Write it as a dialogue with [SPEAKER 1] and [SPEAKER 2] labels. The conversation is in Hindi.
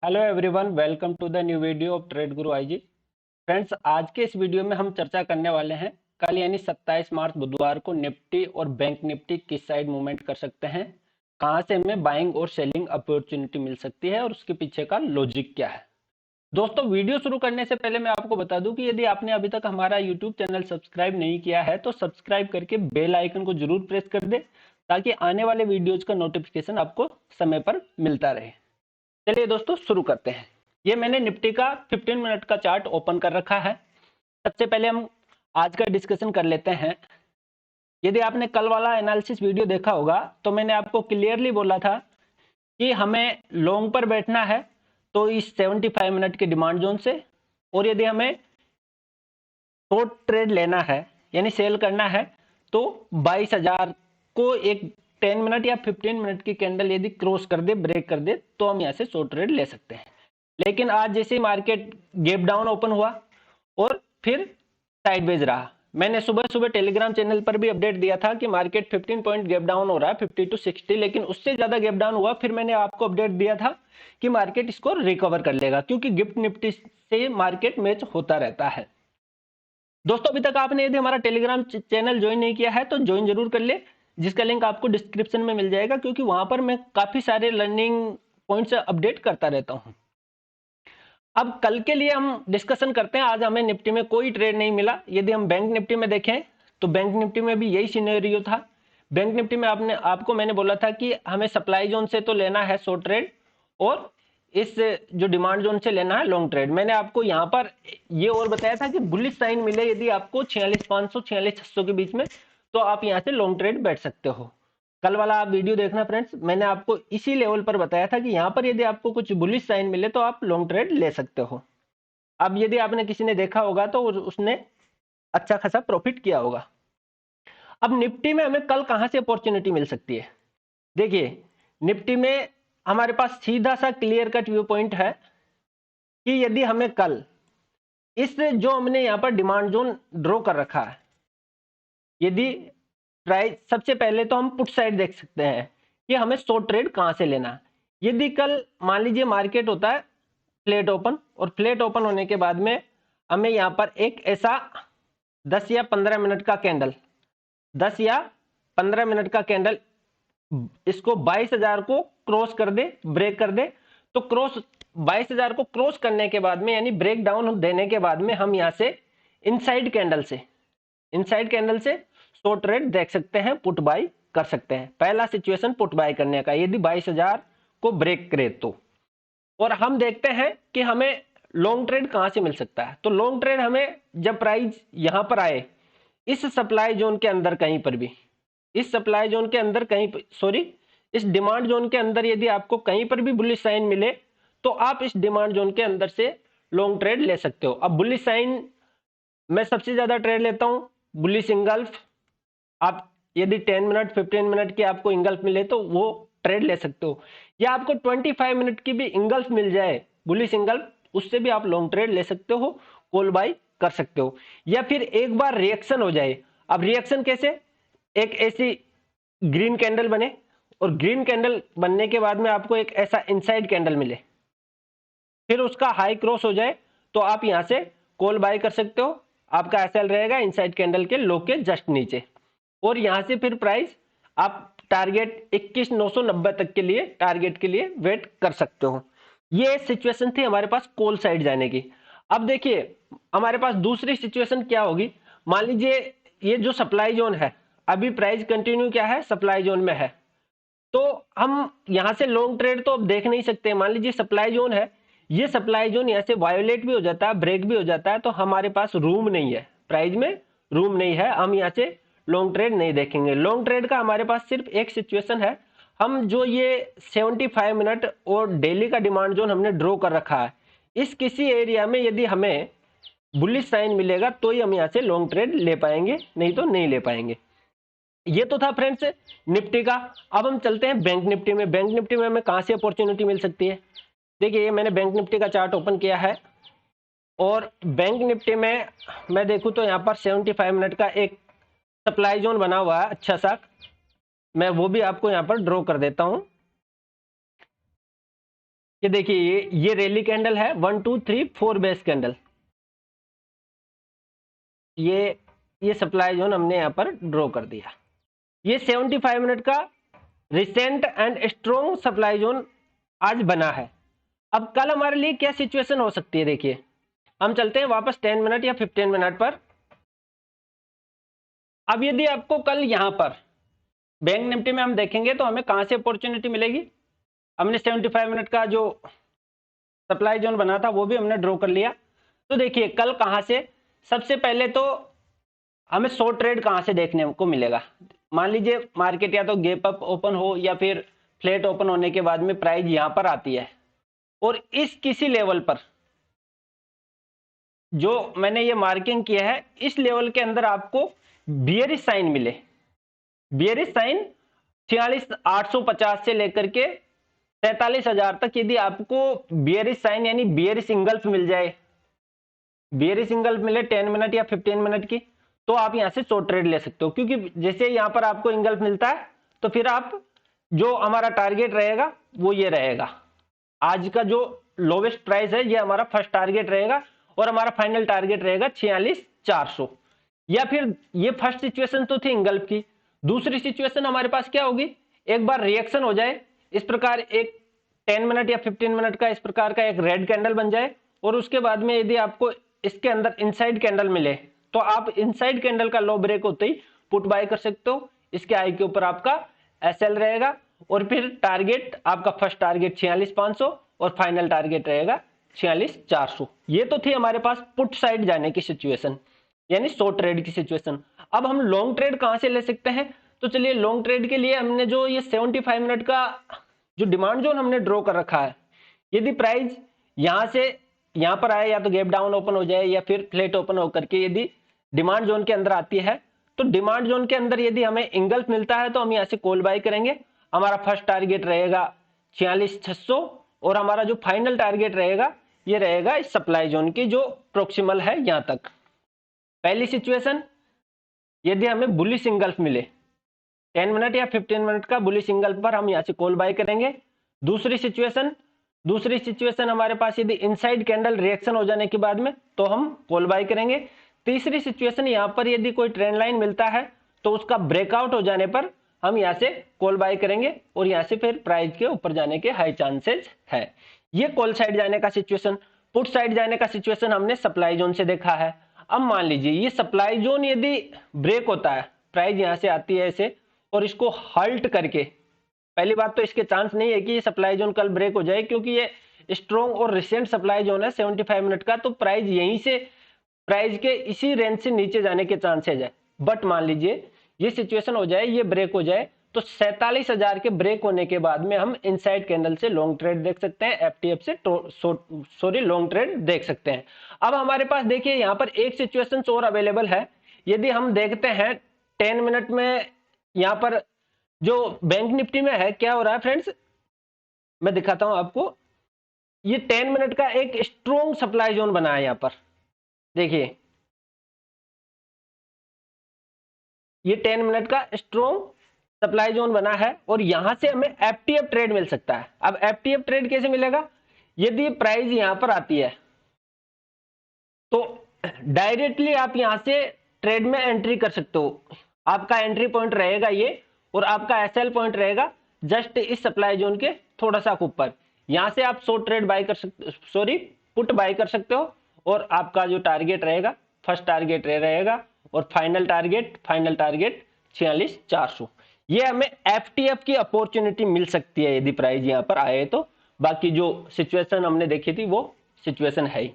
[SPEAKER 1] Hello everyone, welcome to the new video of Trade Guru IG. Friends, आज के इस वीडियो में हम चर्चा करने वाले हैं कल यानी 27 मार्च बुधवार को निफ्टी और बैंक निफ्टी किस साइड मूवमेंट कर सकते हैं, कहां से हमें बाइंग और सेलिंग अपॉर्चुनिटी मिल सकती है और उसके पीछे का लॉजिक क्या है। दोस्तों, वीडियो शुरू करने से पहले मैं आपको बता दूं कि यदि आपने अभी तक हमारा यूट्यूब चैनल सब्सक्राइब नहीं किया है तो सब्सक्राइब करके बेल आइकन को जरूर प्रेस कर दे ताकि आने वाले वीडियोज का नोटिफिकेशन आपको समय पर मिलता रहे। चलिए दोस्तों, शुरू करते हैं। ये मैंने निफ्टी का 15 मिनट का चार्ट ओपन कर रखा है। सबसे पहले हम आज का डिस्कशन कर लेते हैं। यदि आपने कल वाला एनालिसिस वीडियो देखा होगा तो मैंने आपको क्लियरली बोला था कि हमें लॉन्ग पर बैठना है तो इस 75 मिनट के डिमांड जोन से, और यदि हमें शॉर्ट ट्रेड लेना है यानी सेल करना है तो 22,000 को एक 10 मिनट या 15 मिनट की कैंडल यदि क्रॉस कर दे, ब्रेक कर दे, तो हम यहाँ से शॉर्ट ट्रेड ले सकते हैं। लेकिन आज जैसे मार्केट गैप डाउन ओपन हुआ और फिर साइडवेज रहा, मैंने सुबह सुबह टेलीग्राम चैनल पर भी अपडेट दिया था कि मार्केट 15 पॉइंट गैप डाउन हो रहा है 50 to 60, लेकिन उससे ज्यादा गैप डाउन हुआ। फिर मैंने आपको अपडेट दिया था कि मार्केट इसको रिकवर कर लेगा क्योंकि गिफ्ट निफ्टी से मार्केट मैच होता रहता है। दोस्तों, अभी तक आपने यदि हमारा टेलीग्राम चैनल ज्वाइन नहीं किया है तो ज्वाइन जरूर कर ले, जिसका लिंक आपको डिस्क्रिप्शन में मिल जाएगा, क्योंकि वहां पर मैं काफी सारे लर्निंग पॉइंट्स अपडेट करता रहता हूं। अब कल के लिए हम डिस्कशन करते हैं। आज हमें निफ्टी में कोई ट्रेड नहीं मिला। यदि हम बैंक निफ्टी में देखें तो बैंक निफ्टी में भी यही सिनेरियो था। बैंक निफ्टी में आपको मैंने बोला था कि हमें सप्लाई जोन से तो लेना है शॉर्ट ट्रेड और इस जो डिमांड जोन से लेना है लॉन्ग ट्रेड। मैंने आपको यहाँ पर ये और बताया था कि बुलिश साइन मिले यदि आपको 46,500 46,600 के बीच में, तो आप यहाँ से लॉन्ग ट्रेड बैठ सकते हो। कल वाला आप वीडियो देखना फ्रेंड्स, मैंने आपको इसी लेवल पर बताया था कि यहाँ पर यदि आपको कुछ बुलिश साइन मिले तो आप लॉन्ग ट्रेड ले सकते हो। अब यदि आपने किसी ने देखा होगा तो उसने अच्छा खासा प्रॉफिट किया होगा। अब निफ्टी में हमें कल कहां से अपॉर्चुनिटी मिल सकती है? देखिए, निफ्टी में हमारे पास सीधा सा क्लियर कट व्यू पॉइंट है कि यदि हमें कल इस जो हमने यहाँ पर डिमांड जोन ड्रॉ कर रखा है, यदि प्राइस, सबसे पहले तो हम पुट साइड देख सकते हैं कि हमें शॉर्ट ट्रेड कहां से लेना है। यदि कल मान लीजिए मार्केट होता है फ्लैट ओपन, और फ्लैट ओपन होने के बाद में हमें यहाँ पर एक ऐसा 10 या 15 मिनट का कैंडल, 10 या 15 मिनट का कैंडल इसको 22,000 को क्रॉस कर दे, ब्रेक कर दे, तो क्रॉस 22,000 को क्रॉस करने के बाद में यानी ब्रेक डाउन देने के बाद में हम यहाँ से इनसाइड कैंडल से शॉर्ट ट्रेड देख सकते हैं, पुट बाई कर सकते हैं। पहला सिचुएशन पुट बाई करने का, यदि 22,000 को ब्रेक करे तो। और हम देखते हैं कि हमें लॉन्ग ट्रेड कहां से मिल सकता है। तो लॉन्ग ट्रेड हमें जब प्राइस यहां पर आए इस सप्लाई जोन के अंदर कहीं पर भी, इस सप्लाई जोन के अंदर कहीं, सॉरी, इस डिमांड जोन के अंदर यदि आपको कहीं पर भी बुलिश साइन मिले तो आप इस डिमांड जोन के अंदर से लॉन्ग ट्रेड ले सकते हो। अब बुलिश साइन मैं सबसे ज्यादा ट्रेड लेता हूं बुलिश इंगल्फ। आप यदि 10 मिनट 15 मिनट की आपको इंगल्फ मिले तो वो ट्रेड ले सकते हो, या आपको 25 मिनट की भी इंगल्फ मिल जाए बुलिश इंगल्फ, उससे भी आप लॉन्ग ट्रेड ले सकते हो, कॉल बाई कर सकते हो। या फिर एक बार रिएक्शन हो जाए। अब रिएक्शन कैसे? एक ऐसी ग्रीन कैंडल बने और ग्रीन कैंडल बनने के बाद में आपको एक ऐसा इनसाइड कैंडल मिले, फिर उसका हाई क्रॉस हो जाए, तो आप यहां से कॉल बाय कर सकते हो। आपका एसएल रहेगा इनसाइड कैंडल के लो के जस्ट नीचे, और यहां से फिर प्राइस आप टारगेट 21,990 तक के लिए, टारगेट के लिए वेट कर सकते हो। ये सिचुएशन थी हमारे पास कॉल साइड जाने की। अब देखिए हमारे पास दूसरी सिचुएशन क्या होगी। मान लीजिए ये जो सप्लाई जोन है, अभी प्राइस कंटिन्यू क्या है, सप्लाई जोन में है, तो हम यहां से लॉन्ग ट्रेड तो अब देख नहीं सकते। मान लीजिए सप्लाई जोन है, ये सप्लाई जोन यहाँ से वायोलेट भी हो जाता है, ब्रेक भी हो जाता है, तो हमारे पास रूम नहीं है, प्राइस में रूम नहीं है, हम यहाँ से लॉन्ग ट्रेड नहीं देखेंगे। लॉन्ग ट्रेड का हमारे पास सिर्फ एक सिचुएशन है, हम जो ये 75 मिनट और डेली का डिमांड जोन हमने ड्रॉ कर रखा है, इस किसी एरिया में यदि हमें बुलिश साइन मिलेगा तो ही हम यहाँ से लॉन्ग ट्रेड ले पाएंगे, नहीं तो नहीं ले पाएंगे। ये तो था फ्रेंड्स निफ्टी का। अब हम चलते हैं बैंक निफ्टी में। बैंक निफ्टी में हमें कहां से अपॉर्चुनिटी मिल सकती है? देखिए, ये मैंने बैंक निफ्टी का चार्ट ओपन किया है, और बैंक निफ्टी में मैं देखूं तो यहाँ पर 75 मिनट का एक सप्लाई जोन बना हुआ है अच्छा सा। मैं वो भी आपको यहाँ पर ड्रॉ कर देता हूं। ये देखिए ये रैली कैंडल है, 1 2 3 4 बेस कैंडल। ये सप्लाई जोन हमने यहाँ पर ड्रॉ कर दिया। ये 75 मिनट का recent and strong supply zone आज बना है। अब कल हमारे लिए क्या सिचुएशन हो सकती है, देखिए हम चलते हैं वापस 10 मिनट या 15 मिनट पर। अब यदि आपको कल यहां पर बैंक निफ्टी में हम देखेंगे तो हमें कहां से अपॉर्चुनिटी मिलेगी। हमने 75 मिनट का जो सप्लाई जोन बना था वो भी हमने ड्रॉ कर लिया। तो देखिए कल कहां से, सबसे पहले तो हमें शॉर्ट ट्रेड कहां से देखने को मिलेगा। मान लीजिए मार्केट या तो गैप अप ओपन हो या फिर फ्लैट ओपन होने के बाद में प्राइस यहां पर आती है और इस किसी लेवल पर जो मैंने ये मार्किंग किया है, इस लेवल के अंदर आपको बियरिश साइन मिले। बियरिश साइन 46,850 से लेकर के 43,000 तक यदि आपको बियरिश साइन यानी बियरिश इंगल्फ मिल जाए, बियरिश इंगल्फ मिले 10 मिनट या 15 मिनट की, तो आप यहां से शॉर्ट ट्रेड ले सकते हो। क्योंकि जैसे यहां पर आपको इंगल्फ मिलता है तो फिर आप जो हमारा टारगेट रहेगा वो ये रहेगा, आज का जो लोवेस्ट प्राइस है ये हमारा फर्स्ट टारगेट रहेगा और हमारा फाइनल टारगेट रहेगा 46,400। या फिर ये फर्स्ट सिचुएशन तो थी इंगल्फ की। दूसरी सिचुएशन हमारे पास क्या होगी, एक बार रिएक्शन हो जाए, इस प्रकार एक 10 मिनट या 15 मिनट का इस प्रकार का एक रेड कैंडल बन जाए और उसके बाद में यदि आपको इसके अंदर इनसाइड कैंडल मिले तो आप इनसाइड कैंडल का लो ब्रेक होते ही पुट बाय कर सकते हो। इसके आई के ऊपर आपका एसएल रहेगा और फिर टारगेट आपका फर्स्ट टारगेट 46,500 और फाइनल टारगेट रहेगा 46,400। ये तो थी हमारे पास पुट साइड जाने की सिचुएशन यानी शॉर्ट ट्रेड की सिचुएशन। अब हम लॉन्ग ट्रेड कहां से ले सकते हैं, तो चलिए लॉन्ग ट्रेड के लिए हमने जो ये 75 मिनट का जो डिमांड जोन हमने ड्रॉ कर रखा है, यदि प्राइस यहां से यहां पर आए या तो गैप डाउन ओपन हो जाए या फिर फ्लैट ओपन होकर के यदि डिमांड जोन के अंदर आती है, तो डिमांड जोन के अंदर यदि हमें इंगल्फ मिलता है तो हम यहां से कॉल बाय करेंगे। हमारा फर्स्ट टारगेट रहेगा 46,600 और हमारा जो फाइनल टारगेट रहेगा ये रहेगा इस सप्लाई जोन की जो प्रोक्सिमल है यहां तक। पहली सिचुएशन, यदि हमें बुलिश इंगल्फ मिले 10 मिनट या 15 मिनट का बुलिश इंगल्फ पर हम यहां से कॉल बाय करेंगे। दूसरी सिचुएशन हमारे पास यदि इनसाइड कैंडल रिएक्शन हो जाने के बाद में तो हम कॉल बाय करेंगे। तीसरी सिचुएशन, यहां पर यदि कोई ट्रेंड लाइन मिलता है तो उसका ब्रेकआउट हो जाने पर हम यहां से कॉल बाय करेंगे और यहां से फिर प्राइस के ऊपर जाने के हाई चांसेस है। ये कॉल साइड जाने का सिचुएशन। पुट साइड जाने का सिचुएशन हमने सप्लाई जोन से देखा है। अब मान लीजिए ये सप्लाई जोन यदि ब्रेक होता है, प्राइस यहां से आती है ऐसे और इसको हल्ट करके, पहली बात तो इसके चांस नहीं है कि ये सप्लाई जोन कल ब्रेक हो जाए क्योंकि ये स्ट्रॉन्ग और रिसेंट सप्लाई जोन है 75 मिनट का, तो प्राइस यहीं से प्राइस के इसी रेंज से नीचे जाने के चांसेज है। बट मान लीजिए ये सिचुएशन हो जाए, ये ब्रेक हो जाए, तो 47,000 के ब्रेक होने के बाद में हम इनसाइड कैंडल से लॉन्ग ट्रेड देख सकते हैं, एफटीएफ से लॉन्ग ट्रेड देख सकते हैं। अब हमारे पास देखिए यहाँ पर एक सिचुएशन और अवेलेबल है। यदि हम देखते हैं 10 मिनट में यहाँ पर जो बैंक निफ्टी में है क्या हो रहा है फ्रेंड्स, मैं दिखाता हूं आपको। ये 10 मिनट का एक स्ट्रॉन्ग सप्लाई जोन बना है। यहाँ पर देखिए ये 10 मिनट का स्ट्रॉन्ग सप्लाई जोन बना है और यहां से हमें एफटीएफ ट्रेड मिल सकता है। अब एफटीएफ ट्रेड कैसे मिलेगा, यदि प्राइस यहां पर आती है तो डायरेक्टली आप यहां से ट्रेड में एंट्री कर सकते हो। आपका एंट्री पॉइंट रहेगा ये और आपका एसएल पॉइंट रहेगा जस्ट इस सप्लाई जोन के थोड़ा सा ऊपर। यहां से आप शॉर्ट ट्रेड बाय कर सकते, पुट बाय कर सकते हो और आपका जो टारगेट रहेगा फर्स्ट टारगेट रहेगा और फाइनल टारगेट 46,400। ये हमें एफटीएफ की अपॉर्चुनिटी मिल सकती है यदि प्राइस यहां पर आए तो। बाकी जो सिचुएशन हमने देखी थी वो सिचुएशन है ही।